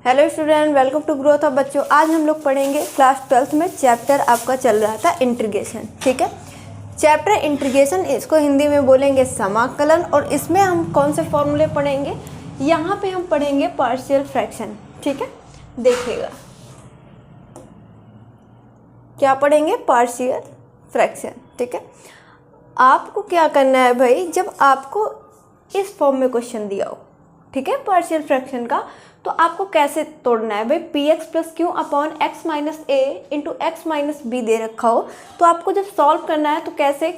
Hello student, welcome to growth of बच्चों। आज हम लोग पढ़ेंगे क्लास 12th में चैप्टर आपका चल रहा था इंटीग्रेशन। ठीक है, चैप्टर इंटीग्रेशन, इसको हिंदी में बोलेंगे समाकलन। और इसमें हम कौन से फॉर्मूले पढ़ेंगे? यहाँ पे हम पढ़ेंगे पार्शियल फ्रैक्शन। ठीक है, देखिएगा क्या पढ़ेंगे? Partial fraction. ठीक है, आपको क्या करना है भाई, जब आपको इस फॉर्म में क्वेश्चन दिया हो, ठीक है, पार्शियल फ्रैक्शन का, तो आपको कैसे तोड़ना है भाई? P X plus Q upon X minus A into X minus B दे रखा हो, तो आपको जब सॉल्व करना है तो कैसे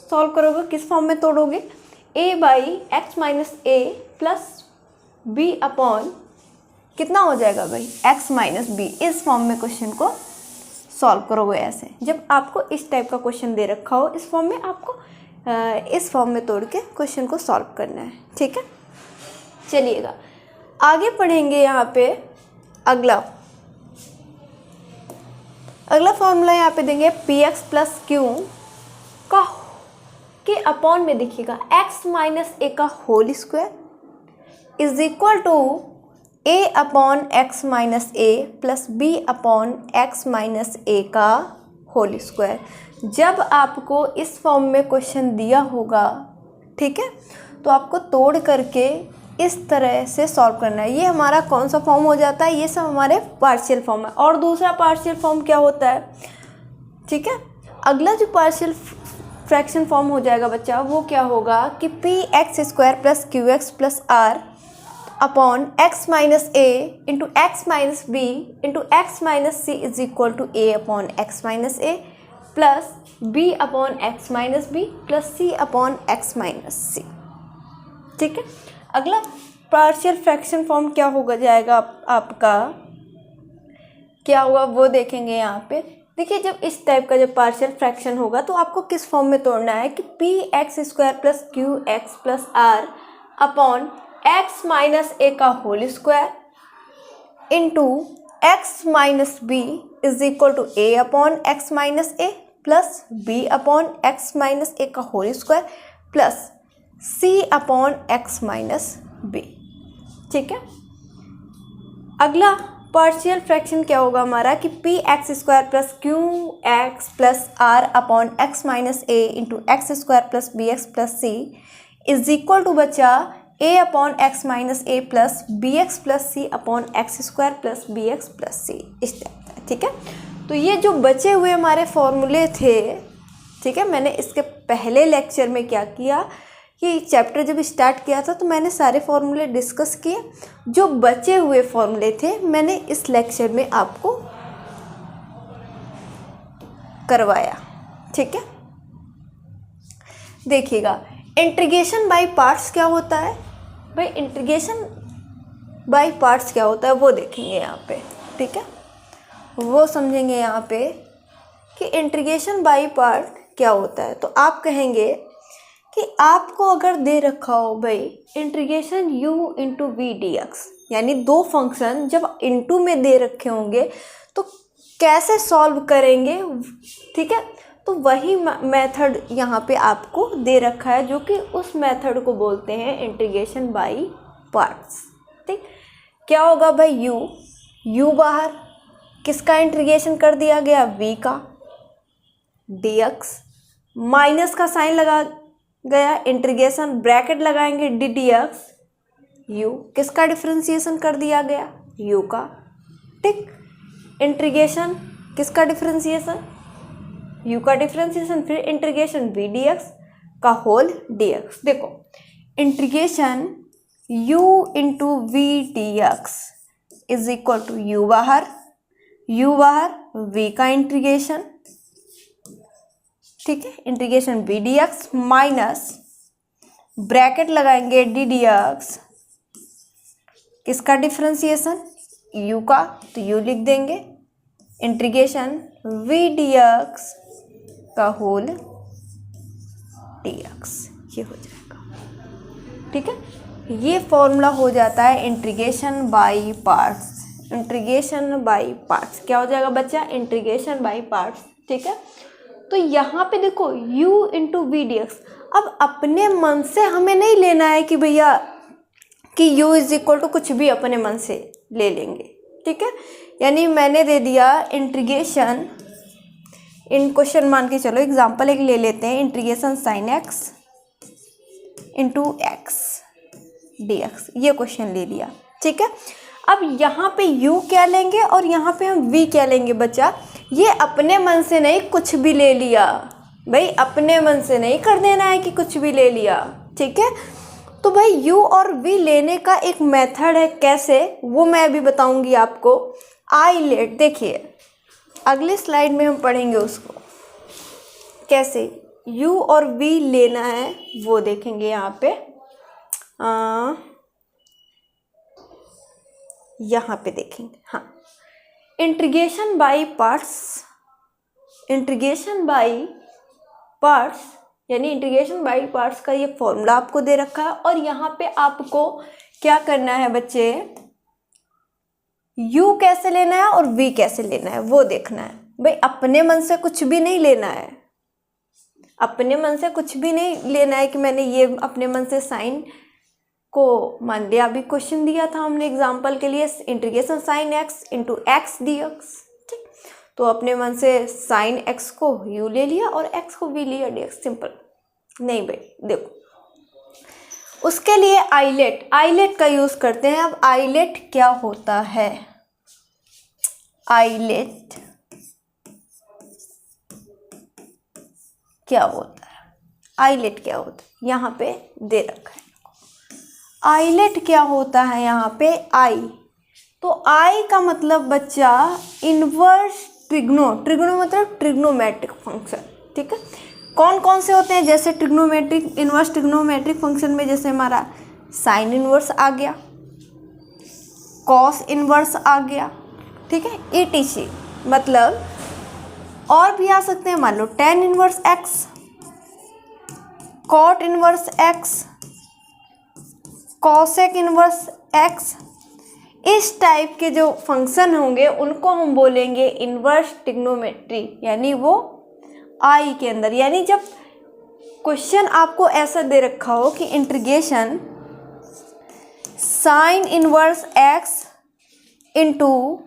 सॉल्व करोगे? किस फॉर्म में तोड़ोगे? A by X minus A plus B upon कितना हो जाएगा भाई? X minus B. इस फॉर्म में क्वेश्चन को सॉल्व करोगे ऐसे। जब आपको इस टाइप का क्वेश्चन दे रखा हो इस फॉर्म में, आपको इस फॉर्म में तोड़ के क्वेश्चन को सॉल्व करना है। ठीक है, चलिएगा आगे पढ़ेंगे। यहाँ पे अगला फॉर्मूला यहाँ पे देंगे पी एक्स प्लस क्यू का के अपॉन में देखिएगा एक्स माइनस ए का whole square is equal to A upon X minus A plus B upon X minus A का होल स्क्वायर। जब आपको इस फॉर्म में क्वेश्चन दिया होगा, ठीक है, तो आपको तोड़ करके इस तरह से सॉल्व करना है। ये हमारा कौन सा फॉर्म हो जाता है? ये सब हमारे पार्शियल फॉर्म है। और दूसरा पार्शियल फॉर्म क्या होता है? ठीक है, अगला जो पार्शियल फ्रैक्शन फॉर्म हो जाएगा बच्चा, वो क्या होगा कि P X square plus Q X plus R upon X minus A into X minus B into X minus C is equal to A upon X minus A plus B upon X minus B plus C upon X minus C. ठीक है, अगला partial fraction form क्या होगा जाएगा आपका, क्या होगा वो देखेंगे। यहाँ पे देखिए, जब इस टाइप का जब पार्शियल फ्रैक्शन होगा तो आपको किस फॉर्म में तोड़ना है कि P X square plus Q X plus R upon X minus A का whole square into X minus B is equal to A upon X minus A plus B upon X minus A का whole square plus C upon X minus B. ठीक है, अगला partial fraction क्या होगा हमारा कि P X square plus Q X plus R upon X minus A into X square plus B X plus C is equal to बचा A upon X minus A plus B X plus C upon X square plus B X plus C. इस type का। ठीक है, तो ये जो बचे हुए हमारे फॉर्मूले थे, ठीक है, मैंने इसके पहले लेक्चर में क्या किया कि चैप्टर जब स्टार्ट किया था तो मैंने सारे फॉर्मूले डिस्कस किए। जो बचे हुए फॉर्मूले थे मैंने इस लेक्चर में आपको करवाया। ठीक है, देखिएगा इंटीग्रेशन बाय पार्ट्स क्या होता है भाई? इंटीग्रेशन बाय पार्ट्स क्या होता है वो देखेंगे यहाँ पे। ठीक है, वो समझेंगे यहाँ पे कि इंटीग्रेशन बाय पार्ट क्या होता है। तो आप कहेंगे कि आपको अगर दे रखा हो भाई integration u into v d x, यानी दो फंक्शन जब इंटू में दे रखे होंगे तो कैसे सॉल्व करेंगे? ठीक है, तो वही मेथड यहाँ पे आपको दे रखा है, जो कि उस मेथड को बोलते हैं इंटीग्रेशन बाय पार्ट्स। ठीक, क्या होगा भाई? u बाहर, किसका इंटीग्रेशन कर दिया गया? v का, dx, माइनस का साइन लगा गया, इंटीग्रेशन ब्रैकेट लगाएंगे डी डी एक्स, यू किसका डिफ्रेंसिएशन कर दिया गया? यू का। ठीक, इंटीग्रेशन किसका डिफ्रेंसिएशन? यू का डिफ्रेंसिएशन, फिर इंटीग्रेशन वी डी एक्स का होल डी एक्स। देखो integration u into v d x is equal to u बाहर वी का इंटीग्रेशन, ठीक है, integration b d x minus bracket लगाएंगे डी डी एक्स, किसका डिफ्रेंसिएशन? यू का, तो यू लिख देंगे, इंटीग्रेशन वी डी एक्स का होल डी एक्स, ये हो जाएगा। ठीक है, ये फॉर्मूला हो जाता है integration by parts. Integration by parts क्या हो जाएगा बच्चा? Integration by parts. ठीक है, तो यहाँ पे देखो u into v d x. अब अपने मन से हमें नहीं लेना है कि भैया कि u इज इक्वल टू कुछ भी अपने मन से ले लेंगे, ठीक है, यानी मैंने दे दिया इंटीग्रेशन, इन क्वेश्चन मान के चलो एग्जांपल एक ले लेते हैं, integration sine x into x D x, ये क्वेश्चन ले लिया। ठीक है, अब यहाँ पे u क्या लेंगे और यहाँ पे हम v क्या लेंगे बच्चा, ये अपने मन से नहीं कुछ भी ले लिया भाई, अपने मन से नहीं कर देना है कि कुछ भी ले लिया। ठीक है, तो भाई u और v लेने का एक मेथड है, कैसे वो मैं अभी बताऊंगी आपको। आइलेट देखिए अगली स्लाइड में हम पढ़ेंगे उसको, कैसे u और v लेना है वो देखेंगे यहाँ पे। यहाँ पे देखेंगे, हाँ, integration by parts, integration by parts यानी इंटीग्रेशन बाय पार्ट्स का ये फॉर्मूला आपको दे रखा है, और यहाँ पे आपको क्या करना है बच्चे, u कैसे लेना है और v कैसे लेना है वो देखना है। भाई अपने मन से कुछ भी नहीं लेना है, अपने मन से कुछ भी नहीं लेना है कि मैंने ये अपने मन से साइन को, मान लिया अभी क्वेश्चन दिया था हमने एग्जांपल के लिए, integration sine x into x D x. ठीक, तो अपने मन से साइन एक्स को u ले लिया और x को v लिया dx, सिंपल। नहीं भाई देखो, उसके लिए आइलेट, आइलेट का यूज करते हैं। अब आइलेट क्या होता है, आइलेट क्या होता है, आइलेट क्या होता है, यहाँ पे दे रखा है। आइलेट क्या होता है यहाँ पे, आई, तो आई का मतलब बच्चा इनवर्स ट्रिग्नो, ट्रिग्नो मतलब ट्रिग्नोमेट्रिक फंक्शन। ठीक है, कौन कौन से होते हैं, जैसे ट्रिग्नोमेट्रिक, इनवर्स ट्रिग्नोमेट्रिक फंक्शन में जैसे हमारा साइन इनवर्स आ गया, कॉस इनवर्स आ गया। ठीक है, ETC मतलब और भी आ सकते हैं, मान लो tan inverse X, cot inverse X, cosec inverse X, इस टाइप के जो फंक्शन होंगे उनको हम बोलेंगे इनवर्स ट्रिग्नोमेट्री, यानी वो आई के अंदर। यानी जब क्वेश्चन आपको ऐसा दे रखा हो कि integration sine inverse x into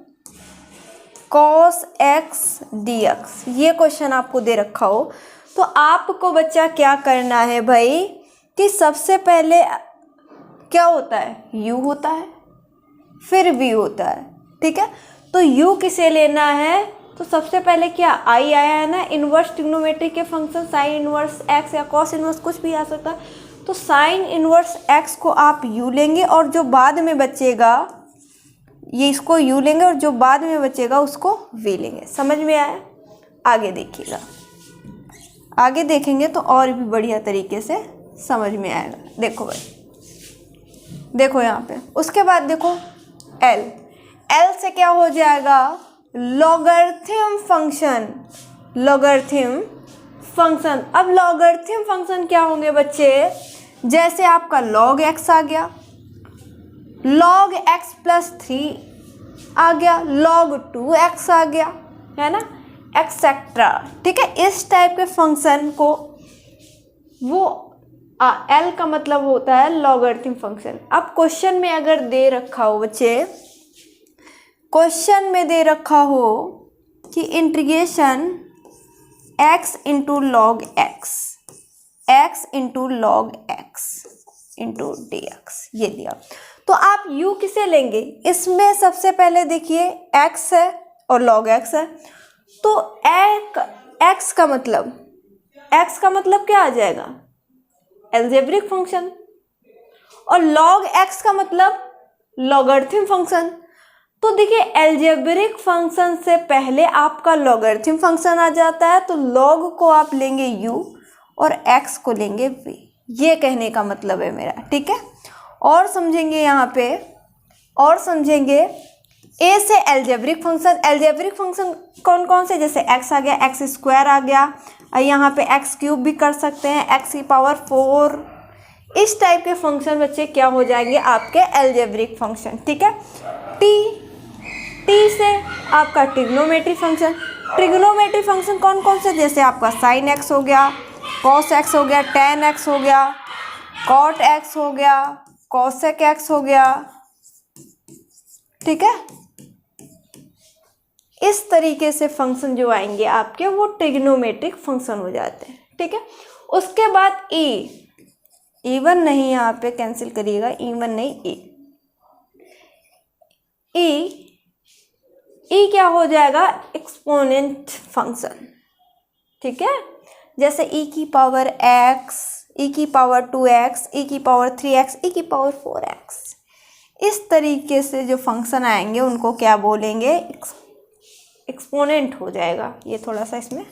cos X D x, ये क्वेश्चन आपको दे रखा हो, तो आपको बच्चा क्या करना है भाई कि सबसे पहले क्या होता है, u होता है, फिर v होता है। ठीक है, तो u किसे लेना है, तो सबसे पहले क्या आई आया है ना, इनवर्स ट्रिग्नोमेट्री के फंक्शन साइन इनवर्स एक्स या कॉस इनवर्स कुछ भी आ सकता है, तो साइन इनवर्स एक्स को आप u लेंगे और जो बाद में बचेगा ये इसको u लेंगे और जो बाद में बचेगा उसको v लेंगे। समझ में आया, आगे देखिएगा, आगे देखेंगे तो और भी बढ़िया तरीके से समझ में आएगा। देखो भाई, देखो यहाँ पे, उसके बाद देखो L, L से क्या हो जाएगा, लॉगरिथम फंक्शन, लॉगरिथम फंक्शन। अब लॉगरिथम फंक्शन क्या होंगे बच्चे, जैसे आपका log x आ गया, log x प्लस 3 आ गया, log 2x आ गया, है ना, एक्सेट्रा। ठीक है, इस टाइप के फंक्शन को वो L का मतलब होता है लॉगरिथम फंक्शन। अब क्वेश्चन में अगर दे रखा हो बच्चे, क्वेश्चन में दे रखा हो कि integration x into log x, x into log x into d x, ये दिया, तो आप u किसे लेंगे, इसमें सबसे पहले देखिए x है और log x है, तो x का मतलब क्या आ जाएगा, एल्जेब्रिक फंक्शन, और log x का मतलब लॉगरिथम फंक्शन। तो देखिए एल्जेब्रिक फंक्शन से पहले आपका लॉगरिथम फंक्शन आ जाता है, तो log को आप लेंगे u और x को लेंगे v, ये कहने का मतलब है मेरा। ठीक है, और समझेंगे यहाँ पे, और समझेंगे a से एल्जेब्रिक फंक्शन, एल्जेब्रिक फंक्शन कौन कौन से, जैसे x आ गया, x स्क्वायर आ गया, यहाँ पे x क्यूब भी कर सकते हैं, x की पावर 4, इस टाइप के फंक्शन बच्चे क्या हो जाएंगे आपके एल्जेब्रिक फंक्शन। ठीक है, t से आपका ट्रिग्नोमेट्री फंक्शन, ट्रिग्नोमेट्री फंक्शन कौन कौन से, जैसे आपका साइन x हो गया, कॉस x हो गया, टेन x हो गया, कॉट x हो गया, कॉसेक x हो गया। ठीक है, इस तरीके से फंक्शन जो आएंगे आपके वो ट्रिग्नोमेट्रिक फंक्शन हो जाते हैं, ठीक है। उसके बाद E1 नहीं, यहाँ पे कैंसिल करिएगा, E1 नहीं, E क्या हो जाएगा, एक्सपोनेंट फंक्शन, ठीक है। जैसे e की पावर x, e की पावर 2x, e की पावर 3x, e की पावर 4x, इस तरीके से जो फंक्शन आएंगे उनको क्या बोलेंगे, एक्सपोनेंट हो जाएगा। ये थोड़ा सा इसमें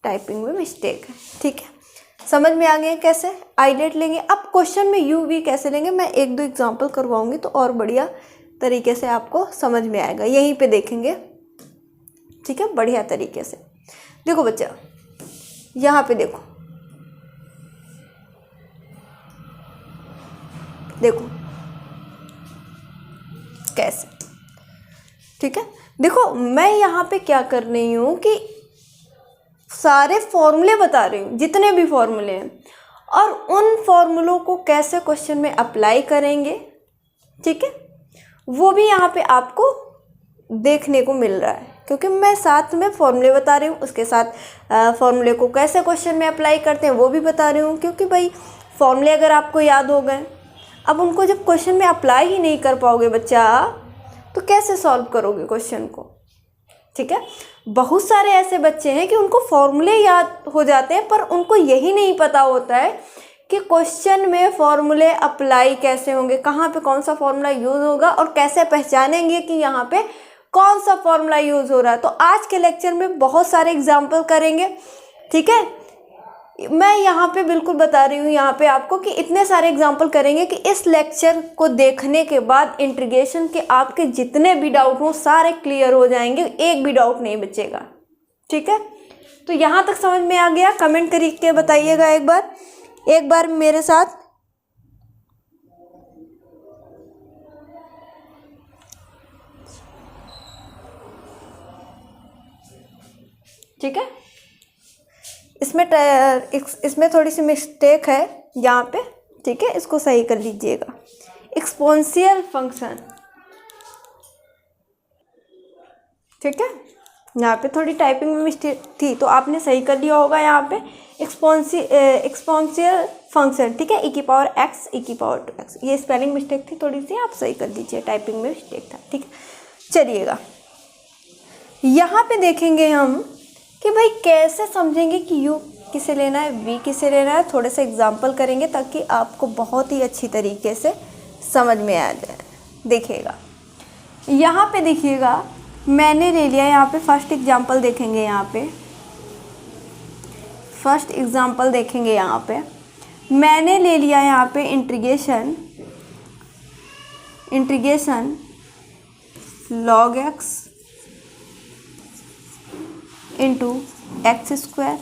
टाइपिंग में मिस्टेक है, ठीक है। समझ में आ गया कैसे आइलेट लेंगे। अब क्वेश्चन में u v कैसे लेंगे, मैं एक दो एग्जांपल करवाऊंगी तो और बढ़िया तरीके से आपको समझ में आएगा, यहीं पे देखेंगे, ठीक है, बढ़िया तरीके से। देखो बच्चा, यहाँ पे देखो, देखो कैसे, ठीक है। देखो मैं यहाँ पे क्या कर रही हूँ कि सारे फॉर्मूले बता रही हूँ, जितने भी फॉर्मूले हैं, और उन फॉर्मूलों को कैसे क्वेश्चन में अप्लाई करेंगे, ठीक है, वो भी यहाँ पे आपको देखने को मिल रहा है, क्योंकि मैं साथ में फॉर्मूले बता रही हूँ, उसके साथ फॉर्मूले को कैसे क्वेश्चन में अप्लाई करते हैं वो भी बता रही हूँ। क्योंकि भाई फॉर्मूले अगर आपको याद हो गए, अब उनको जब क्वेश्चन में अप्लाई ही नहीं कर पाओगे बच्चा, तो कैसे सॉल्व करोगे क्वेश्चन को, ठीक है। बहुत सारे ऐसे बच्चे हैं कि उनको फॉर्मूले याद हो जाते हैं, पर उनको यही नहीं पता होता है कि क्वेश्चन में फॉर्मूले अप्लाई कैसे होंगे, कहाँ पे कौन सा फॉर्मूला यूज़ होगा, और कैसे पहचानेंगे कि यहाँ पे कौन सा फॉर्मूला यूज़ हो रहा है। तो आज के लेक्चर में बहुत सारे एग्जाम्पल करेंगे, ठीक है। मैं यहाँ पे बिल्कुल बता रही हूँ यहाँ पे आपको कि इतने सारे एग्जाम्पल करेंगे कि इस लेक्चर को देखने के बाद इंटीग्रेशन के आपके जितने भी डाउट हो सारे क्लियर हो जाएंगे, एक भी डाउट नहीं बचेगा, ठीक है। तो यहाँ तक समझ में आ गया, कमेंट करके बताइएगा एक बार मेरे साथ। ठीक है, इसमें थोड़ी सी मिस्टेक है यहाँ पे, ठीक है, इसको सही कर लीजिएगा। एक्सपोनेंशियल फंक्शन, ठीक है, यहाँ पे थोड़ी टाइपिंग में मिस्टेक थी तो आपने सही कर लिया होगा। यहाँ पे एक्सपोनेंशियल फंक्शन, ठीक है, e की पावर x, e की पावर 2x, ये स्पेलिंग मिस्टेक थी थोड़ी सी, आप सही कर दीजिए, टाइपिंग में मिस्टेक था, ठीक है। चलिएगा, यहाँ पे देखेंगे हम कि भाई कैसे समझेंगे कि u किसे लेना है, v किसे लेना है। थोड़े से एग्जाम्पल करेंगे ताकि आपको बहुत ही अच्छी तरीके से समझ में आ जाए। देखिएगा, यहाँ पे देखिएगा, मैंने ले लिया, यहाँ पे फर्स्ट एग्जाम्पल देखेंगे, यहाँ पे फर्स्ट एग्जाम्पल देखेंगे, यहाँ पे मैंने ले लिया यहाँ पे integration log x into X square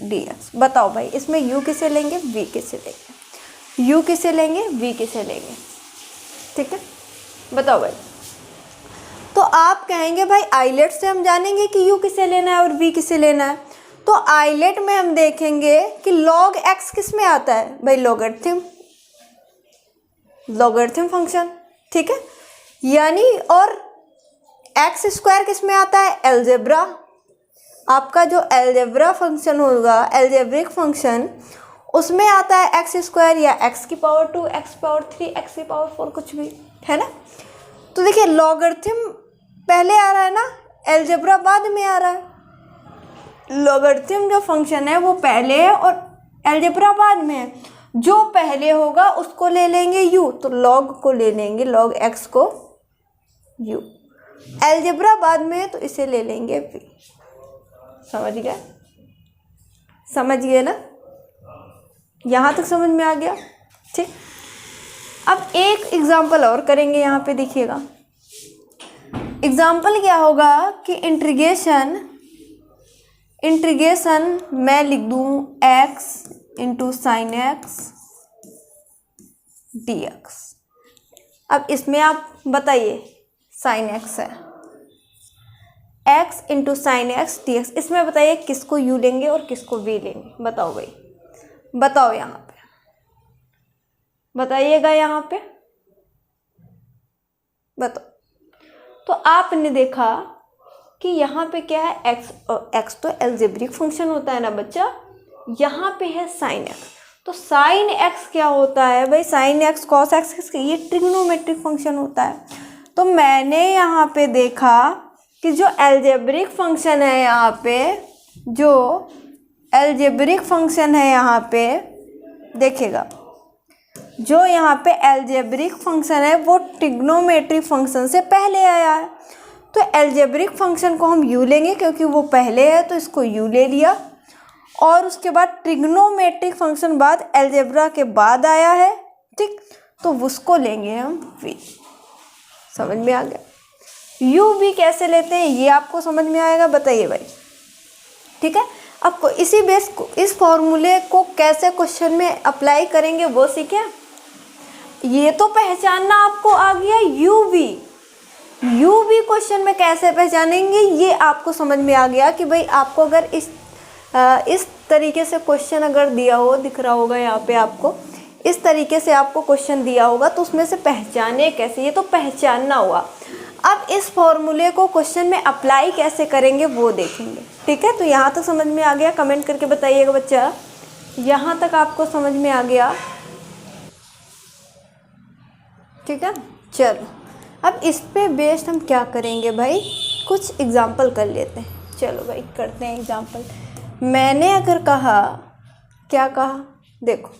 dx। बताओ भाई इसमें u किसे लेंगे, v किसे लेंगे, u किसे लेंगे, v किसे लेंगे, ठीक है, बताओ भाई। तो आप कहेंगे भाई आइलेट से हम जानेंगे कि u किसे लेना है और v किसे लेना है। तो आइलेट में हम देखेंगे कि log x किस में आता है भाई, लॉगरिथम फंक्शन, ठीक है, यानी, और एक्स स्क्वायर किस में आता है, एलजेब्रा। आपका जो एलजेब्रा फंक्शन होगा, एलजेब्रिक फंक्शन, उसमें आता है एक्स स्क्वायर या एक्स की पावर 2, एक्स पावर 3, एक्स की पावर 4, कुछ भी है ना। तो देखिए लॉगरिथम पहले आ रहा है ना, एलजेब्रा बाद में आ रहा है। लॉगरिथम जो फंक्शन है वो पहले है और एलजेब्रा बाद में है। जो पहले होगा उसको ले लेंगे u, तो log को ले लेंगे, log x को u। एलजेब्रा बाद में है तो इसे ले लेंगे v। समझ गए ना, यहाँ तक समझ में आ गया, ठीक। अब एक एग्जाम्पल और करेंगे, यहाँ पे देखिएगा। एग्जाम्पल क्या होगा कि इंटीग्रेशन मैं लिख दूँ x into sine x dx। अब इसमें आप बताइए, साइन एक्स है, x into sine x dx, इसमें बताइए किसको u लेंगे और किसको v लेंगे। बताओ भाई, बताओ, यहाँ पे बताइएगा, यहाँ पे बताओ। तो आपने देखा कि यहाँ पे क्या है एक्स, और एक्स तो एल्जेब्रिक फंक्शन होता है ना बच्चा, यहाँ पे है साइन एक्स। तो साइन एक्स क्या होता है भाई, साइन एक्स कॉस एक्स, ये ट्रिग्नोमेट्रिक फंक्शन होता है। तो मैंने यहाँ पे देखा कि जो एल्जेब्रिक फंक्शन है यहाँ पे, जो एल्जेब्रिक फंक्शन है यहाँ पे देखिएगा, जो यहाँ पे एल्जेब्रिक फंक्शन है वो ट्रिग्नोमेट्रिक फंक्शन से पहले आया है। तो एल्जेब्रिक फंक्शन को हम यू लेंगे क्योंकि वो पहले है, तो इसको यू ले लिया। और उसके बाद ट्रिग्नोमेट्रिक फंक्शन बाद एल्जेब्रा के बाद आया है, ठीक, तो उसको लेंगे हम वी। समझ में आ गया? यू वी कैसे लेते हैं ये आपको समझ में आएगा, बताइए भाई, ठीक है। आपको इसी बेस को, इस फॉर्मूले को कैसे क्वेश्चन में अप्लाई करेंगे वो सीखें। ये तो पहचानना आपको आ गया यू वी क्वेश्चन में कैसे पहचानेंगे ये आपको समझ में आ गया कि भाई आपको अगर इस तरीके से क्वेश्चन अगर दिया हो, दिख रहा होगा यहाँ पे आपको, इस तरीके से आपको क्वेश्चन दिया होगा तो उसमें से पहचाने कैसे, ये तो पहचानना हुआ। अब इस फॉर्मूले को क्वेश्चन में अप्लाई कैसे करेंगे वो देखेंगे, ठीक है। तो यहाँ तक समझ में आ गया? कमेंट करके बताइएगा बच्चा, यहाँ तक आपको समझ में आ गया, ठीक है। चलो अब इस पे बेस्ड हम क्या करेंगे भाई, कुछ एग्जाम्पल कर लेते हैं। चलो भाई करते हैं एग्जाम्पल। मैंने अगर कहा, क्या कहा, देखो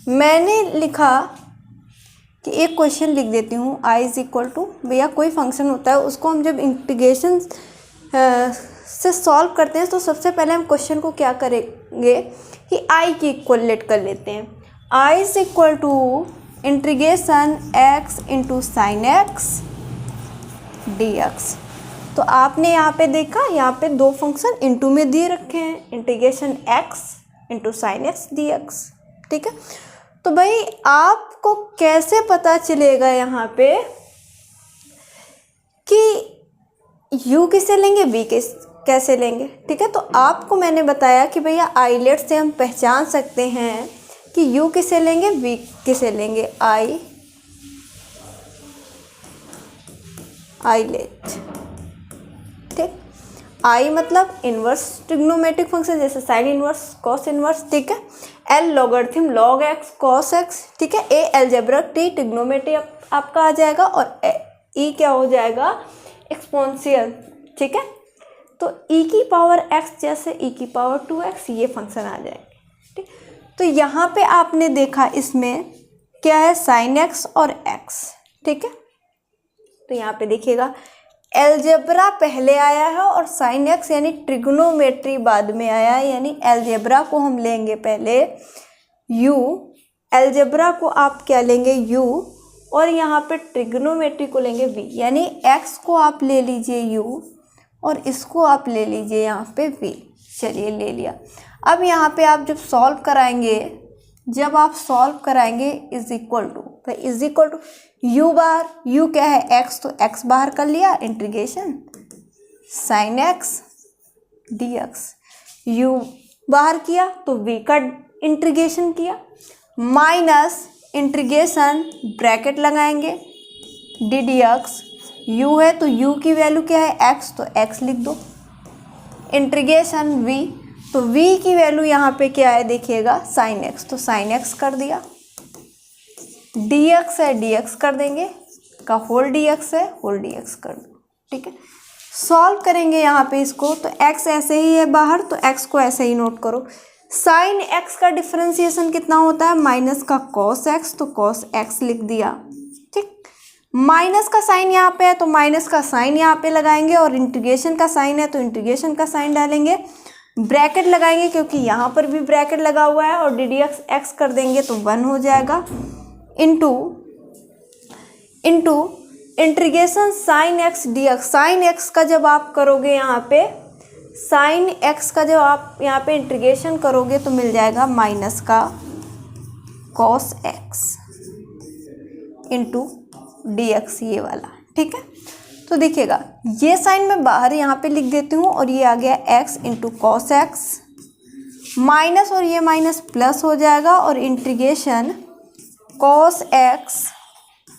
मैंने लिखा कि एक क्वेश्चन लिख देती हूँ, आई इज इक्वल टू, भैया कोई फंक्शन होता है उसको हम जब इंटीग्रेशन से सॉल्व करते हैं तो सबसे पहले हम क्वेश्चन को क्या करेंगे कि आई की इक्वलेट कर लेते हैं। I is equal to integration X into sine X D X. तो आपने यहाँ पे देखा, यहाँ पे दो फंक्शन इंटू में दिए रखे हैं, integration X into sine X D x, ठीक है। तो भाई आपको कैसे पता चलेगा यहाँ पे कि यू किसे लेंगे, वी कैसे लेंगे, ठीक है। तो आपको मैंने बताया कि भैया आईलेट से हम पहचान सकते हैं कि यू किसे लेंगे, वी किसे लेंगे। आईलेट, ठीक। आई मतलब इन्वर्स ट्रिग्नोमेट्रिक फंक्शन, जैसे साइन इन्वर्स, कॉस इन्वर्स, ठीक है। L logarithm log x cos x, ठीक है। ए एल्जेब्रा, टी ट्रिग्नोमेट्रिक आपका आ जाएगा, और ई क्या हो जाएगा, एक्सपोनेंशियल, ठीक है। तो ई की पावर एक्स जैसे ई की पावर 2x ये फंक्शन आ जाएंगे, ठीक। तो यहाँ पे आपने देखा इसमें क्या है, साइन एक्स और एक्स, ठीक है। तो यहाँ पे देखिएगा एल्जेब्रा पहले आया है और साइन एक्स यानी ट्रिग्नोमेट्री बाद में आया है, यानी एल्जेब्रा को हम लेंगे पहले u, एल्जेब्रा को आप क्या लेंगे u, और यहाँ पे ट्रिग्नोमेट्री को लेंगे v, यानी x को आप ले लीजिए u और इसको आप ले लीजिए यहाँ पे v। चलिए ले लिया। अब यहाँ पे आप जब सॉल्व कराएंगे, जब आप सॉल्व कराएंगे इज इक्वल टू, तो is equal to u bar, u क्या है x, तो x बाहर कर लिया, integration sine x dx, u बाहर किया तो v का इंटीग्रेशन किया, माइनस इंटीग्रेशन ब्रैकेट लगाएंगे d dx, u है तो u की वैल्यू क्या है x, तो x लिख दो, इंटीग्रेशन v, तो v की वैल्यू यहाँ पे क्या है देखिएगा साइन x, तो साइन x कर दिया, dx है dx कर देंगे, का होल dx है होल dx कर दो, ठीक है। सॉल्व करेंगे यहाँ पे इसको, तो x ऐसे ही है बाहर, तो x को ऐसे ही नोट करो। साइन x का डिफरेंशिएशन कितना होता है, माइनस का कॉस x, तो कॉस x लिख दिया, ठीक। माइनस का साइन यहाँ पे है तो माइनस का साइन यहाँ पे लगाएंगे, और इंटीग्रेशन का साइन है तो इंटीग्रेशन का साइन डालेंगे, ब्रैकेट लगाएंगे क्योंकि यहाँ पर भी ब्रैकेट लगा हुआ है, और डी डी एक्स एक्स कर देंगे तो 1 हो जाएगा, into integration sign X D X. Sine x का जब आप करोगे यहाँ पे, साइन एक्स का जब आप यहाँ पे इंटीग्रेशन करोगे तो मिल जाएगा माइनस का cos x into d x, ये वाला, ठीक है। तो देखिएगा ये साइन मैं बाहर यहाँ पे लिख देती हूँ, और ये आ गया x into cos x, minus और ये माइनस प्लस हो जाएगा, और integration cos X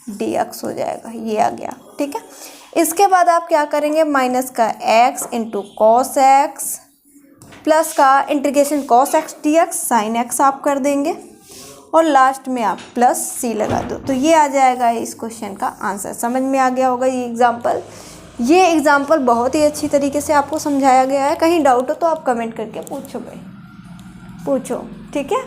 D x हो जाएगा, ये आ गया, ठीक है। इसके बाद आप क्या करेंगे, माइनस का x into cos X plus का integration cos X D X sine X आप कर देंगे और लास्ट में आप प्लस c लगा दो। तो ये आ जाएगा इस क्वेश्चन का आंसर। समझ में आ गया होगा ये एग्जाम्पल बहुत ही अच्छी तरीके से आपको समझाया गया है। कहीं डाउट हो तो आप कमेंट करके पूछो भाई, पूछो, ठीक है।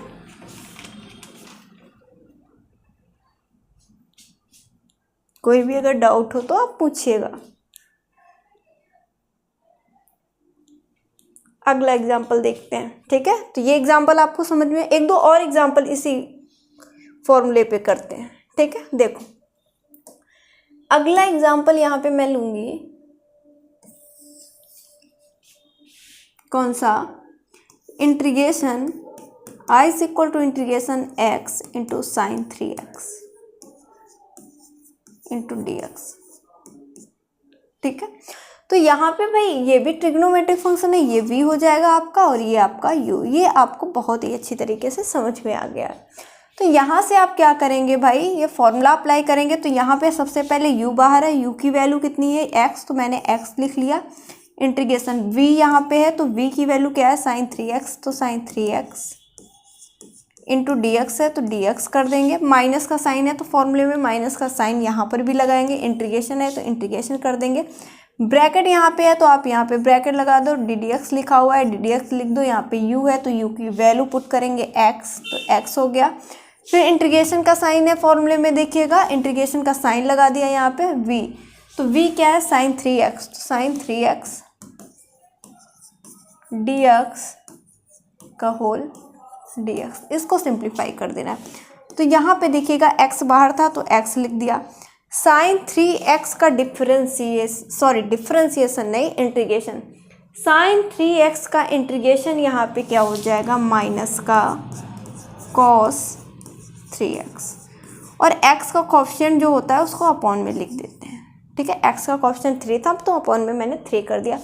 कोई भी अगर डाउट हो तो आप पूछिएगा। अगला एग्जाम्पल देखते हैं, ठीक है। तो ये एग्जाम्पल आपको समझ में, एक दो और एग्जाम्पल इसी फॉर्मूले पे करते हैं, ठीक है। देखो अगला एग्जाम्पल यहाँ पे मैं लूंगी, कौन सा, integration i is equal to integration x into sine 3x into d x, ठीक है। तो यहाँ पे भाई ये भी ट्रिग्नोमेट्रिक फंक्शन है, ये v हो जाएगा आपका और ये आपका u। ये आपको बहुत ही अच्छी तरीके से समझ में आ गया है। तो यहाँ से आप क्या करेंगे भाई, ये फॉर्मूला अप्लाई करेंगे। तो यहाँ पे सबसे पहले u बाहर है, u की वैल्यू कितनी है x, तो मैंने x लिख लिया। इंटीग्रेशन v यहाँ पे है तो v की वैल्यू क्या है, साइन 3x, तो sign 3x into d x है तो डी एक्स कर देंगे। माइनस का साइन है तो फॉर्मूले में माइनस का साइन यहाँ पर भी लगाएंगे। इंटीग्रेशन है तो इंटीग्रेशन कर देंगे। ब्रैकेट यहाँ पे है तो आप यहाँ पे ब्रैकेट लगा दो। डी डी एक्स लिखा हुआ है, डी डी एक्स लिख दो। यहाँ पे u है तो u की वैल्यू पुट करेंगे x, तो x हो गया। फिर इंटीग्रेशन का साइन है, फॉर्मूले में देखिएगा इंटीग्रेशन का साइन लगा दिया यहाँ पे v, तो v क्या है, साइन 3x, तो साइन 3x dx का होल dx, इसको सिंप्लीफाई कर देना है। तो यहाँ पे देखिएगा x बाहर था तो x लिख दिया। साइन 3x का डिफरेंशिएशन नहीं, इंटीग्रेशन, साइन 3x का इंटीग्रेशन यहाँ पे क्या हो जाएगा, माइनस का कॉस 3x, और x का कोएफिशिएंट जो होता है उसको अपॉन में लिख देते हैं, ठीक है। x का कोएफिशिएंट 3 था तो अपॉन में मैंने 3 कर दिया।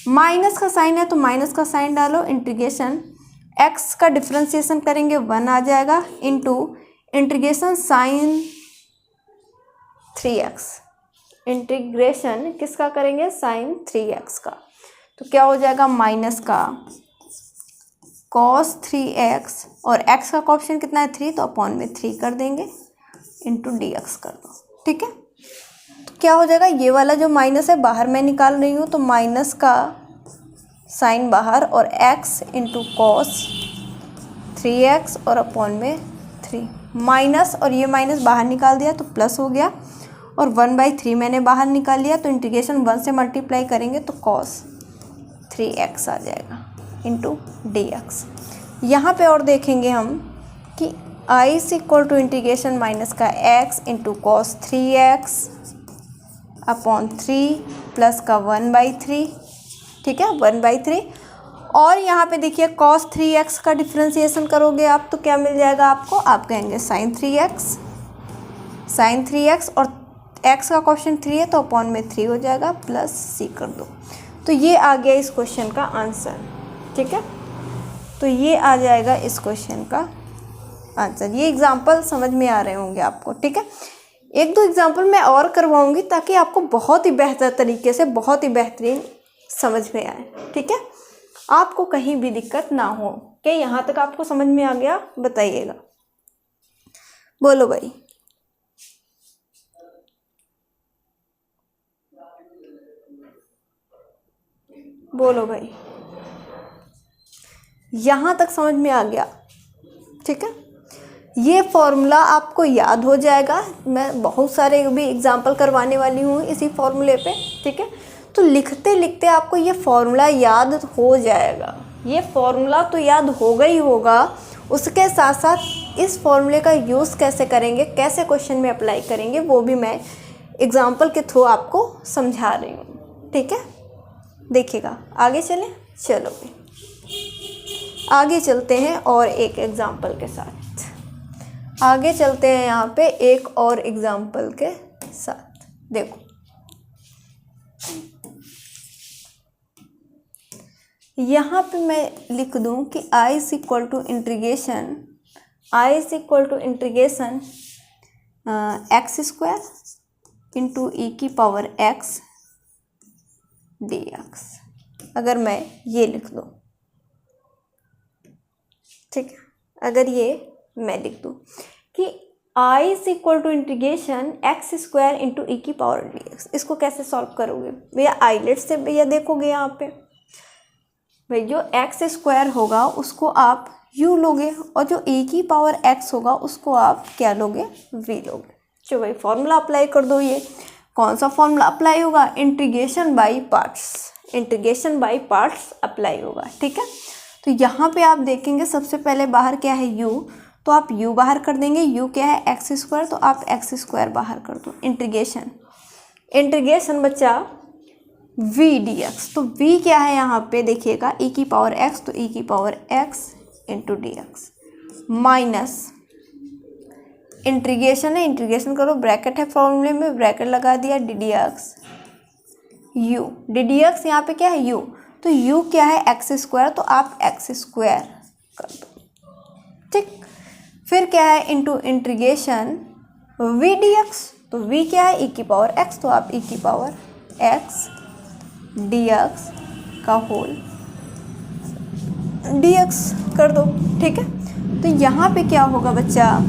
माइनस का साइन है तो माइनस का साइन डालो। इंटीग्रेशन x का डिफरेंशिएशन करेंगे 1 आ जाएगा, into integration sign 3x, integration किसका करेंगे, साइन 3x का, तो क्या हो जाएगा, माइनस का cos 3x, और x का कोएफिशिएंट कितना है 3, तो अपॉन में 3 कर देंगे, इंटू डी एक्स कर दो, ठीक है। तो क्या हो जाएगा, ये वाला जो माइनस है बाहर मैं निकाल रही हूँ, तो माइनस का साइन बाहर और x इंटू कॉस 3x और अपॉन में 3, माइनस और ये माइनस बाहर निकाल दिया तो प्लस हो गया, और 1/3 मैंने बाहर निकाल लिया, तो इंटीग्रेशन 1 से मल्टीप्लाई करेंगे तो cos 3x आ जाएगा इंटू डी एक्स। यहाँ पर और देखेंगे हम कि i is equal to integration minus का x into cos 3x upon 3 plus का 1/3, ठीक है, 1/3। और यहाँ पे देखिए cos 3x का डिफरेंशिएशन करोगे आप तो क्या मिल जाएगा आपको, आप कहेंगे साइन 3x और x का कोएफिशिएंट 3 है तो अपॉन में 3 हो जाएगा, प्लस c कर दो। तो ये आ गया इस क्वेश्चन का आंसर, ठीक है। तो ये आ जाएगा इस क्वेश्चन का आंसर। ये एग्जाम्पल समझ में आ रहे होंगे आपको, ठीक है। एक दो एग्जाम्पल मैं और करवाऊंगी ताकि आपको बहुत ही बेहतर तरीके से, बहुत ही बेहतरीन समझ में आए, ठीक है। आपको कहीं भी दिक्कत ना हो कि यहाँ तक आपको समझ में आ गया, बताइएगा, बोलो भाई। बोलो भाई, यहाँ तक समझ में आ गया, ठीक है। ये फॉर्मूला आपको याद हो जाएगा। मैं बहुत सारे भी एग्जाम्पल करवाने वाली हूँ इसी फॉर्मूले पे, ठीक है। तो लिखते लिखते आपको ये फॉर्मूला याद हो जाएगा। ये फॉर्मूला तो याद होगा ही होगा, उसके साथ साथ इस फॉर्मूले का यूज़ कैसे करेंगे, कैसे क्वेश्चन में अप्लाई करेंगे, वो भी मैं एग्जाम्पल के थ्रू आपको समझा रही हूँ, ठीक है। देखिएगा, आगे चलें, चलो आगे चलते हैं और एक एग्जाम्पल के साथ आगे चलते हैं। यहाँ पे एक और एग्जाम्पल के साथ देखो, यहाँ पे मैं लिख दूँ कि i is equal to integration x square into E की पावर x dx। अगर मैं ये लिख दूँ, ठीक है, अगर ये मैं लिख दूँ कि I is equal to integration X square into E की पावर dx, इसको कैसे सॉल्व करोगे भैया? आइलेट से भैया देखोगे यहाँ पे भाई, जो एक्स स्क्वायर होगा उसको आप u लोगे और जो e की पावर x होगा उसको आप क्या लोगे? v लोगे। चलो भाई फॉर्मूला अप्लाई कर दो। ये कौन सा फॉर्मूला अप्लाई होगा? Integration by parts, integration by parts apply होगा, ठीक है। तो यहाँ पे आप देखेंगे सबसे पहले बाहर क्या है u, तो आप u बाहर कर देंगे। u क्या है? एक्स स्क्वायर, तो आप एक्स स्क्वायर बाहर कर दो। इंटीग्रेशन, इंटीग्रेशन बच्चा v dx, तो v क्या है यहाँ पे देखिएगा? e की पावर x, तो e की power x into d x minus integration है, इंटीग्रेशन करो, ब्रैकेट है फॉर्मूले में, ब्रैकेट लगा दिया, D d x you, D d x यहाँ पे क्या है? u, तो u क्या है? एक्स स्क्वायर, तो आप एक्स स्क्वायर कर दो, ठीक। फिर क्या है? इंटू इंटीग्रेशन v dx, तो v क्या है? e की पावर x, तो आप e की पावर x dx का होल dx कर दो, ठीक है। तो यहाँ पे क्या होगा बच्चा?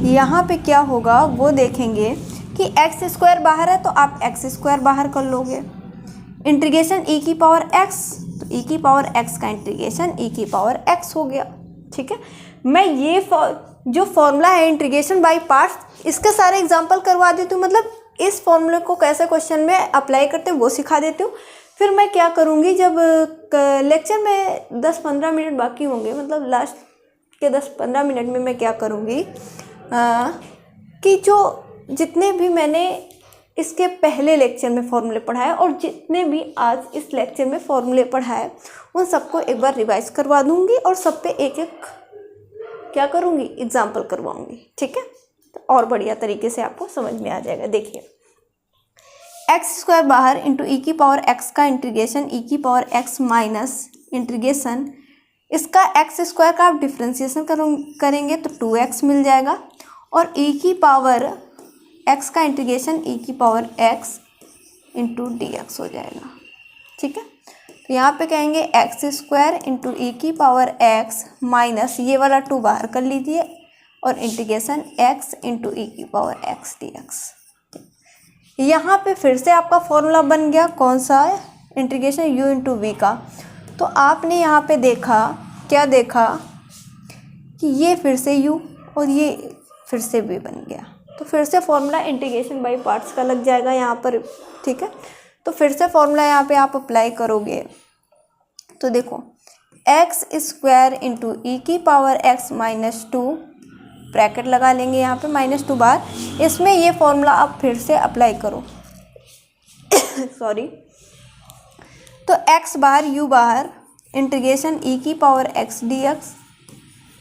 यहाँ पे क्या होगा वो देखेंगे कि एक्स स्क्वायर बाहर है, तो आप एक्स स्क्वायर बाहर कर लोगे। इंटीग्रेशन e की पावर x, तो e की पावर x का इंटीग्रेशन e की पावर x हो गया, ठीक है। मैं ये जो फॉर्मूला है इंटीग्रेशन बाय पार्ट्स, इसके सारे एग्जांपल करवा देती हूँ, मतलब इस फॉर्मूले को कैसे क्वेश्चन में अप्लाई करते हैं वो सिखा देती हूँ। फिर मैं क्या करूँगी, जब लेक्चर में 10-15 मिनट बाकी होंगे, मतलब लास्ट के 10-15 मिनट में मैं क्या करूँगी कि जो जितने भी मैंने इसके पहले लेक्चर में फॉर्मूले पढ़ाए और जितने भी आज इस लेक्चर में फॉर्मूले पढ़ाए, उन सबको एक बार रिवाइज करवा दूँगी और सब पे एक एक क्या करूँगी? एग्जाम्पल करवाऊँगी, ठीक है। तो और बढ़िया तरीके से आपको समझ में आ जाएगा। देखिए, एक्स स्क्वायर बाहर इंटू ई की पावर एक्स का इंटीग्रेशन ई की पावर एक्स माइनस इंटीग्रेशन इसका एक्स स्क्वायर का आप डिफ्रेंसिएशन करेंगे तो 2x मिल जाएगा, और ई की पावर एक्स का इंटीग्रेशन ई की power x into d x हो जाएगा, ठीक है। तो यहाँ पे कहेंगे एक्स स्क्वायर इंटू ई की पावर एक्स माइनस ये वाला 2 बाहर कर लीजिए और इंटीग्रेशन एक्स इंटू ई की पावर एक्स डी एक्स। यहाँ पे फिर से आपका फॉर्मूला बन गया कौन सा है? इंटीग्रेशन u इंटू वी का। तो आपने यहाँ पे देखा, क्या देखा कि ये फिर से u और ये फिर से v बन गया, तो फिर से फॉर्मूला इंटीग्रेशन बाय पार्ट्स का लग जाएगा यहाँ पर, ठीक है। तो फिर से फॉर्मूला यहाँ पे आप अप्लाई करोगे तो देखो एक्स स्क्वायर इंटू ई की पावर एक्स माइनस 2, ब्रैकेट लगा लेंगे यहाँ पे -2 बार, इसमें ये फॉर्मूला आप फिर से अप्लाई करो सॉरी। तो x बाहर u बाहर इंटीग्रेशन e की power x dx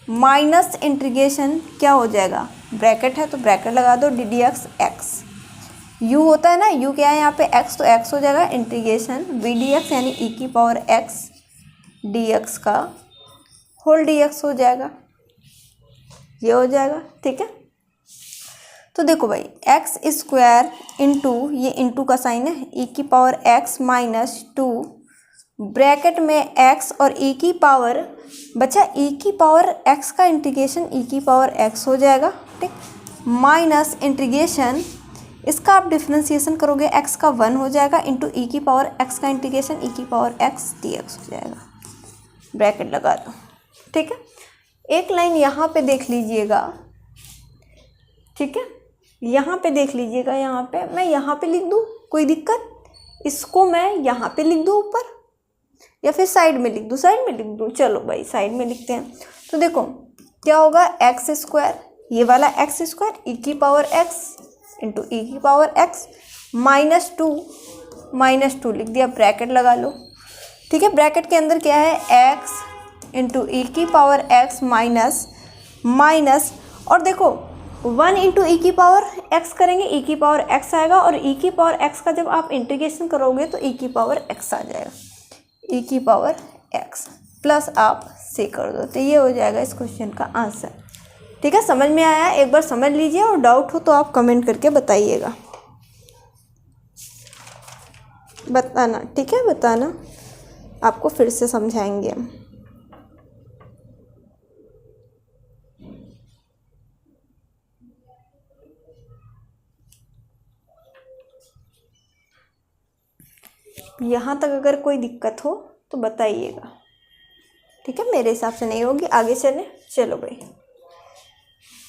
minus integration क्या हो जाएगा? ब्रैकेट है तो ब्रैकेट लगा दो, D d x x, u होता है ना, u क्या है यहाँ पे x, तो x हो जाएगा इंटीग्रेशन v dx यानी e की पावर x dx का होल dx हो जाएगा, ये हो जाएगा, ठीक है। तो देखो भाई एक्स स्क्वायर इंटू ये इंटू का साइन है ई की पावर एक्स माइनस 2 ब्रैकेट में एक्स और ई की पावर बचा ई की पावर एक्स का इंटीग्रेशन ई की पावर एक्स हो जाएगा, ठीक, माइनस इंटीग्रेशन इसका आप डिफ्रेंसिएशन करोगे एक्स का 1 हो जाएगा इंटू ई की पावर एक्स का इंटीग्रेशन ई की पावर एक्स डी एक्स हो जाएगा, ब्रैकेट लगा दो, ठीक है। एक लाइन यहाँ पे देख लीजिएगा, ठीक है, यहाँ पे देख लीजिएगा, यहाँ पे मैं यहाँ पे लिख दूँ, कोई दिक्कत? इसको मैं यहाँ पे लिख दूँ ऊपर या फिर साइड में लिख दूँ? साइड में लिख दूँ, चलो भाई साइड में लिखते हैं। तो देखो क्या होगा, एक्स स्क्वायर, ये वाला एक्स स्क्वायर ई की पावर एक्स इंटू ई की पावर एक्स -2 लिख दिया, ब्रैकेट लगा लो, ठीक है। ब्रैकेट के अंदर क्या है? एक्स इंटू ई की पावर एक्स माइनस और देखो 1 इंटू ई की पावर एक्स करेंगे, ई की पावर एक्स आएगा, और ई की पावर एक्स का जब आप इंटीग्रेशन करोगे तो ई की पावर एक्स आ जाएगा, ई की पावर एक्स प्लस आप से कर दो, तो ये हो जाएगा इस क्वेश्चन का आंसर, ठीक है। समझ में आया? एक बार समझ लीजिए और डाउट हो तो आप कमेंट करके बताइएगा। बताना, ठीक है, बताना, आपको फिर से समझाएंगे हम। यहाँ तक अगर कोई दिक्कत हो तो बताइएगा, ठीक है, मेरे हिसाब से नहीं होगी। आगे चलें, चलो भाई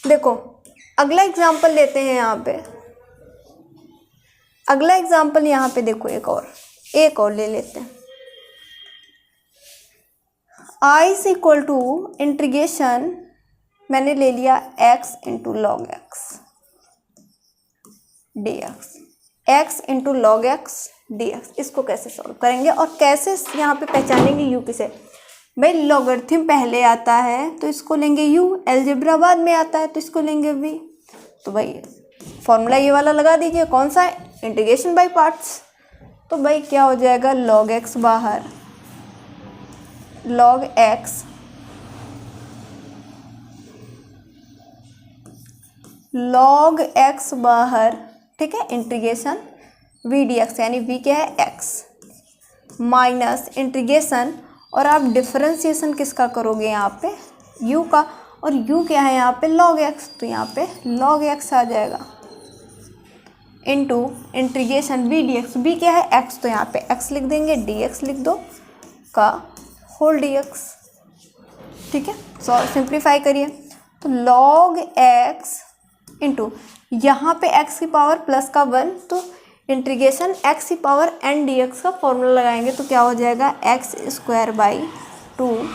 देखो अगला एग्जाम्पल लेते हैं। यहाँ पे अगला एग्जाम्पल यहाँ पे देखो, एक और ले लेते हैं। I is equal to integration, मैंने ले लिया x into log x D x into log x D x. इसको कैसे सॉल्व करेंगे और कैसे यहाँ पे पहचानेंगे u किसे? भाई लॉगरिथम पहले आता है तो इसको लेंगे u, अलजेब्रा बाद में आता है तो इसको लेंगे v। तो भाई फॉर्मूला ये वाला लगा दीजिए, कौन सा है? Integration by parts. तो भाई क्या हो जाएगा, लॉग एक्स बाहर, लॉग एक्स बाहर, ठीक है, इंटीग्रेशन वी डी एक्स, यानी वी क्या है, एक्स, माइनस इंटीग्रेशन, और आप डिफरेंशिएशन किसका करोगे यहाँ पे, u का, और u क्या है यहाँ पे, लॉग एक्स, तो यहाँ पे लॉग एक्स आ जाएगा, into integration v d x, v क्या है, x, तो यहाँ पे x लिख देंगे, dx लिख दो का होल dx, ठीक है। सॉल्व सिंप्लीफाई करिए तो लॉग x इंटू यहाँ पे x की पावर प्लस का 1, तो इंटीग्रेशन x की पावर n dx का फॉर्मूला लगाएंगे तो क्या हो जाएगा, x square by 2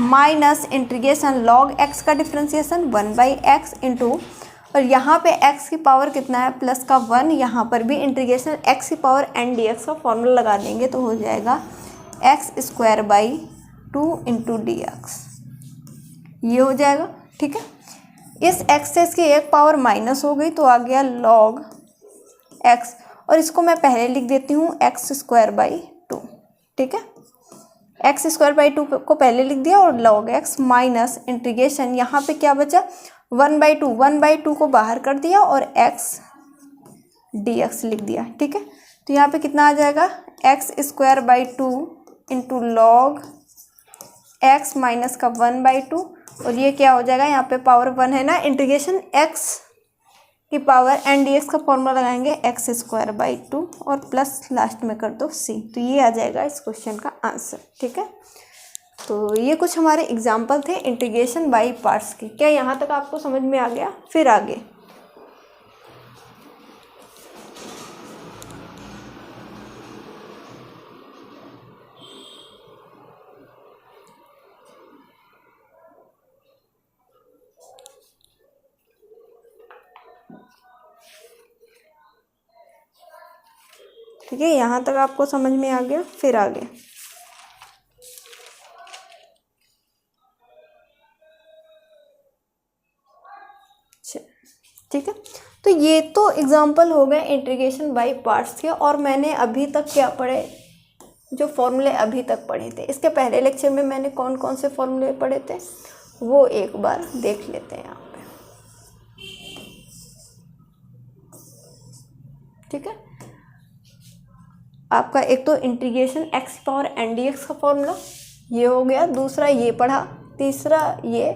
minus integration log x का डिफ्रेंशिएशन 1 बाई एक्स इंटू, और यहाँ पे x की पावर कितना है, प्लस का 1, यहाँ पर भी इंटीग्रेशन x की पावर n dx का फॉर्मूला लगा देंगे तो हो जाएगा x square by 2 into d x, ये हो जाएगा, ठीक है। इस x से इसकी एक पावर माइनस हो गई तो आ गया लॉग x, और इसको मैं पहले लिख देती हूँ एक्स स्क्वायर बाई 2, ठीक है, एक्स स्क्वायर बाई 2 को पहले लिख दिया, और लॉग x माइनस इंटीग्रेशन यहाँ पे क्या बचा, 1/2 को बाहर कर दिया और x dx लिख दिया, ठीक है। तो यहाँ पे कितना आ जाएगा, x square by 2 into log x minus का 1/2, और ये क्या हो जाएगा, यहाँ पे पावर 1 है ना, इंटीग्रेशन x की पावर n dx का फॉर्मूला लगाएंगे एक्स स्क्वायर बाई 2 और प्लस लास्ट में कर दो c, तो ये आ जाएगा इस क्वेश्चन का आंसर, ठीक है। तो ये कुछ हमारे एग्जाम्पल थे इंटीग्रेशन बाय पार्ट्स के। क्या यहाँ तक आपको समझ में आ गया? फिर आगे ठीक है, यहाँ तक आपको समझ में आ गया। फिर आगे ठीक है, तो ये तो एग्जाम्पल हो गए इंटीग्रेशन बाय पार्ट्स के। और मैंने अभी तक क्या पढ़े, जो फॉर्मूले अभी तक पढ़े थे, इसके पहले लेक्चर में मैंने कौन कौन से फॉर्मूले पढ़े थे वो एक बार देख लेते हैं यहाँ पे, ठीक है। आपका एक तो integration x power n d x का फॉर्मूला ये हो गया, दूसरा ये पढ़ा, तीसरा ये,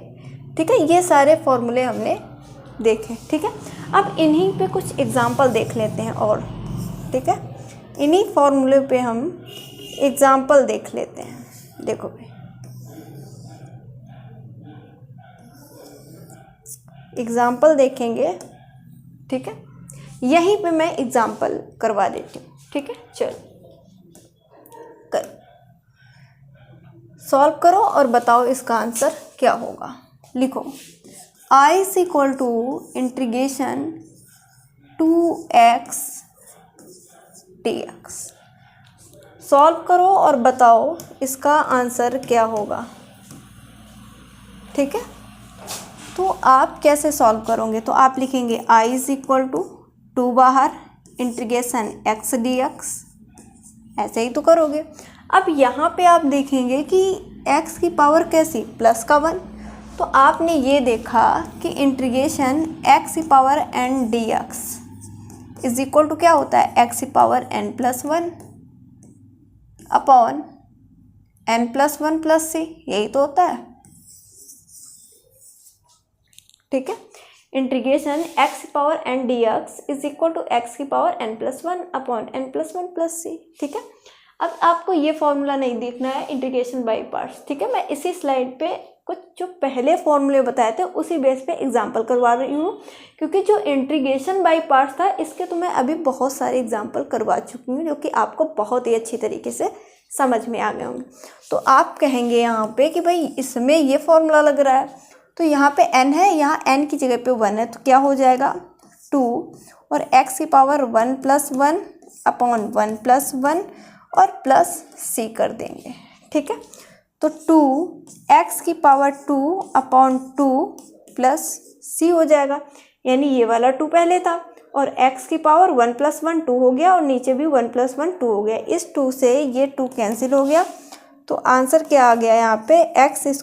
ठीक है। ये सारे फॉर्मूले हमने देखे, ठीक है। अब इन्हीं पे कुछ एग्जाम्पल देख लेते हैं और, ठीक है, इन्हीं फॉर्मूले पे हम एग्जाम्पल देख लेते हैं। देखो भाई, एग्जाम्पल देखेंगे, ठीक है, यहीं पे मैं एग्जाम्पल करवा देती हूँ, ठीक है। चलो कर सॉल्व करो और बताओ इसका आंसर क्या होगा। लिखो I is equal to integration 2x dx। Solve करो और बताओ इसका आंसर क्या होगा, ठीक है। तो आप कैसे सॉल्व करोगे, तो आप लिखेंगे I इज इक्वल टू 2 बाहर इंटीग्रेशन x dx, ऐसे ही तो करोगे। अब यहाँ पे आप देखेंगे कि x की पावर कैसी, प्लस का 1, तो आपने ये देखा कि इंटीग्रेशन x की power n dx is equal to क्या होता है, x की power n plus 1, upon n+1 + c, यही तो होता है, ठीक है। Integration x⁴n dx is equal to x⁴n+1 upon n+1 + c, ठीक है। अब आपको ये फॉर्मूला नहीं देखना है इंटीग्रेशन बाय पार्ट्स, ठीक है। मैं इसी स्लाइड पे कुछ जो पहले फॉर्मूले बताए थे उसी बेस पे एग्जांपल करवा रही हूँ, क्योंकि जो इंटीग्रेशन बाय पार्ट्स था इसके तो मैं अभी बहुत सारे एग्जांपल करवा चुकी हूँ जो कि आपको बहुत ही अच्छी तरीके से समझ में आ गए होंगे। तो आप कहेंगे यहाँ पे कि भाई इसमें ये फॉर्मूला लग रहा है, तो यहाँ पे n है, यहाँ n की जगह पे 1 है, तो क्या हो जाएगा 2 और x⁴1+1 अपॉन 1+1 और प्लस c कर देंगे, ठीक है। तो 2x⁴2 अपॉन 2 प्लस c हो जाएगा, यानी ये वाला 2 पहले था और x⁴1+1 2 हो गया और नीचे भी 1+1 2 हो गया। इस 2 से ये 2 कैंसिल हो गया, तो आंसर क्या आ गया यहाँ पे x² +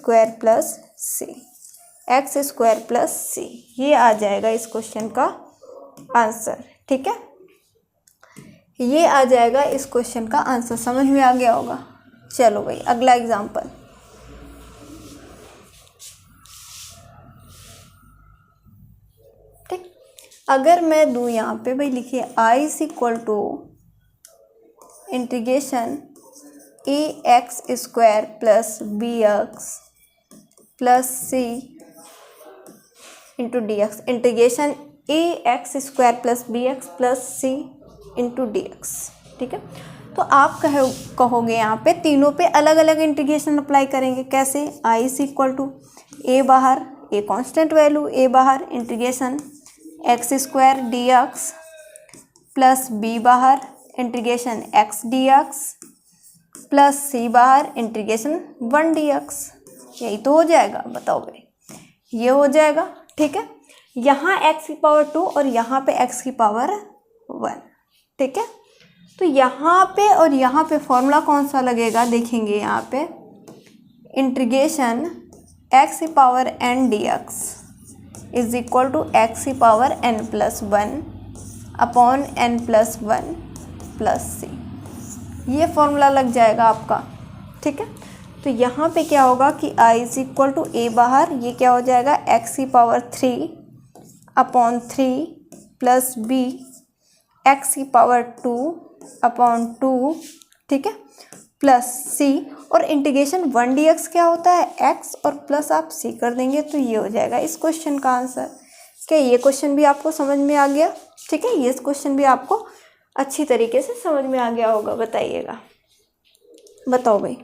c, ये आ जाएगा इस क्वेश्चन का आंसर, ठीक है। ये आ जाएगा इस क्वेश्चन का आंसर, समझ में आ गया होगा। चलो भाई अगला एग्जाम्पल, ठीक। अगर मैं दूँ यहाँ पे भाई लिखिए I = integration ax² + bx + c into dx, integration ax² + bx + c into dx, ठीक है। तो आप कहोगे यहाँ पे तीनों पे अलग अलग इंटीग्रेशन अप्लाई करेंगे, कैसे I = a बाहर, a कांस्टेंट वैल्यू, a बाहर, integration x² dx plus b बाहर, integration x dx plus c बाहर, इंटीग्रेशन 1 dx, यही तो हो जाएगा। बताओ भाई, ये हो जाएगा, ठीक है। यहाँ x⁴2 और यहाँ पे x⁴1, ठीक है। तो यहाँ पे और यहाँ पे फॉर्मूला कौन सा लगेगा देखेंगे, यहाँ पे integration x⁴n dx is equal to x⁴n+1 upon n+1 + c, ये फॉर्मूला लग जाएगा आपका, ठीक है। तो यहाँ पे क्या होगा कि I = a बाहर, ये क्या हो जाएगा x⁴3 upon 3 plus b x⁴2 upon 2, ठीक है, प्लस c, और इंटीग्रेशन 1 dx क्या होता है x और प्लस आप c कर देंगे, तो ये हो जाएगा इस क्वेश्चन का आंसर। क्या ये क्वेश्चन भी आपको समझ में आ गया, ठीक है। ये क्वेश्चन भी आपको अच्छी तरीके से समझ में आ गया होगा, बताइएगा। बताओ भाई,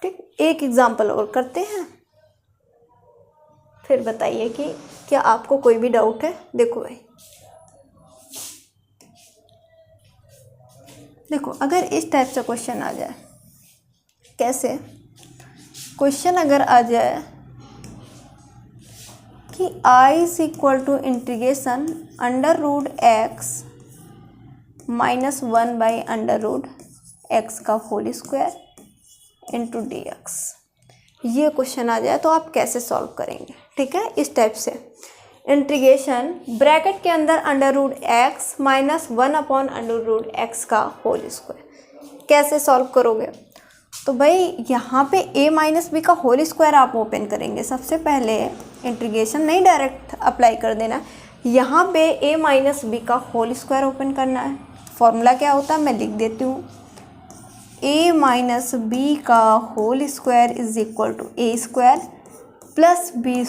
ठीक। एक एग्जाम्पल और करते हैं, फिर बताइए कि क्या आपको कोई भी डाउट है। देखो भाई, देखो अगर इस टाइप से क्वेश्चन आ जाए, कैसे क्वेश्चन अगर आ जाए कि I = integration √x -1/√x² into dx, ये क्वेश्चन आ जाए तो आप कैसे सॉल्व करेंगे, ठीक है। इस टाइप से इंटीग्रेशन ब्रैकेट के अंदर √x -1/√x², कैसे सॉल्व करोगे। तो भाई यहाँ पे a - b का होल स्क्वायर आप ओपन करेंगे। सबसे पहले इंटीग्रेशन नहीं डायरेक्ट अप्लाई कर देना, यहाँ पे a - b का होल स्क्वायर ओपन करना है। फॉर्मूला क्या होता है मैं लिख देती हूँ, a - b का whole square is equal to a² plus b²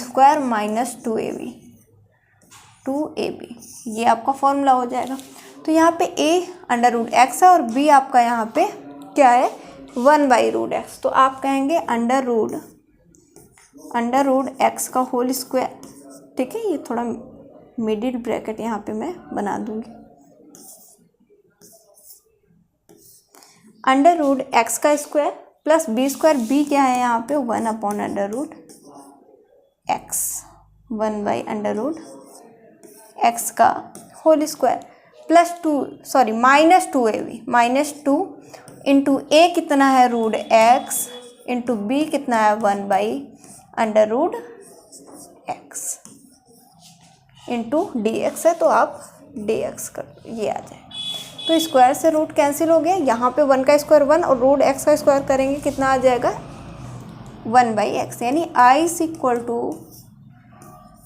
-2ab, ये आपका फॉर्मूला हो जाएगा। तो यहाँ पे a √x है और b आपका यहाँ पे क्या है 1/√x, तो आप कहेंगे √x का होल स्क्वायर, ठीक है। ये थोड़ा मिडिल ब्रैकेट यहाँ पे मैं बना दूंगी, √x का स्क्वायर प्लस b², b क्या है यहाँ पे 1/√x, 1/√x का whole square plus -2 into a कितना है √x इंटू b कितना है 1/√x, x into d x है तो आप डी एक्स कर, ये आ जाए। तो स्क्वायर से रूट कैंसिल हो गया, यहाँ पे 1 का स्क्वायर 1 और रूट एक्स का स्क्वायर करेंगे कितना आ जाएगा 1/x, यानी आई इज इक्वल टू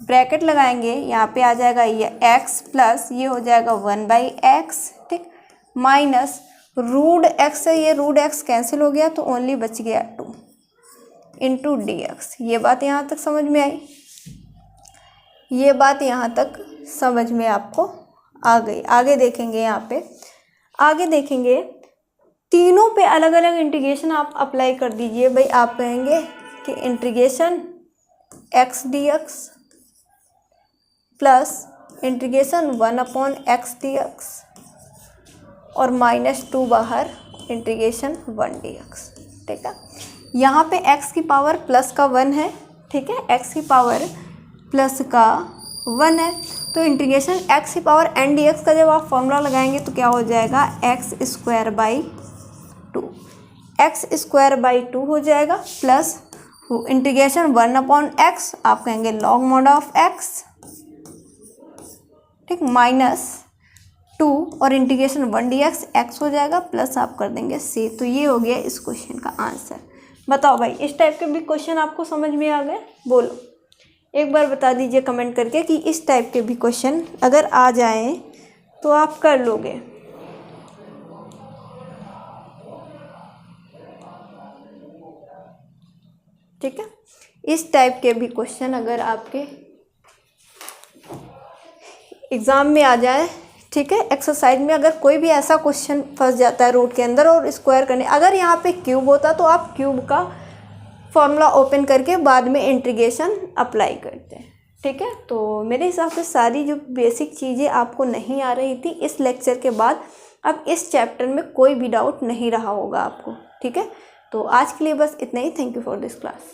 ब्रैकेट लगाएंगे, यहाँ पे आ जाएगा ये x प्लस ये हो जाएगा 1/x, ठीक, माइनस रूट एक्स से ये रूट एक्स कैंसिल हो गया तो ओनली बच गया 2 इंटू डी एक्स। ये बात यहाँ तक समझ में आई, ये बात यहाँ तक समझ में आपको आ गई। आगे देखेंगे, यहाँ पे आगे देखेंगे तीनों पे अलग अलग इंटीग्रेशन आप अप्लाई कर दीजिए। भाई आप कहेंगे कि integration x dx plus integration 1/x dx और -2 बाहर इंटीग्रेशन 1 dx, ठीक है। यहाँ पे x की पावर प्लस का 1 है, ठीक है, x की पावर प्लस का 1 है, तो इंटीग्रेशन x की पावर n dx का जब आप फॉर्मूला लगाएंगे तो क्या हो जाएगा x² बाई 2, x² बाई 2 हो जाएगा, प्लस इंटीग्रेशन 1/x आप कहेंगे लॉग मॉड ऑफ x, ठीक, -2 और इंटीग्रेशन 1 dx x हो जाएगा, प्लस आप कर देंगे c। तो ये हो गया इस क्वेश्चन का आंसर। बताओ भाई इस टाइप के भी क्वेश्चन आपको समझ में आ गए? बोलो एक बार बता दीजिए कमेंट करके कि इस टाइप के भी क्वेश्चन अगर आ जाएं तो आप कर लोगे। ठीक है, इस टाइप के भी क्वेश्चन अगर आपके एग्ज़ाम में आ जाए, ठीक है, एक्सरसाइज में अगर कोई भी ऐसा क्वेश्चन फंस जाता है रूट के अंदर और स्क्वायर करने, अगर यहाँ पे क्यूब होता तो आप क्यूब का फॉर्मूला ओपन करके बाद में इंटीग्रेशन अप्लाई करते हैं, ठीक है। तो मेरे हिसाब से सारी जो बेसिक चीज़ें आपको नहीं आ रही थी इस लेक्चर के बाद अब इस चैप्टर में कोई भी डाउट नहीं रहा होगा आपको, ठीक है। तो आज के लिए बस इतना ही। Thank you for this class.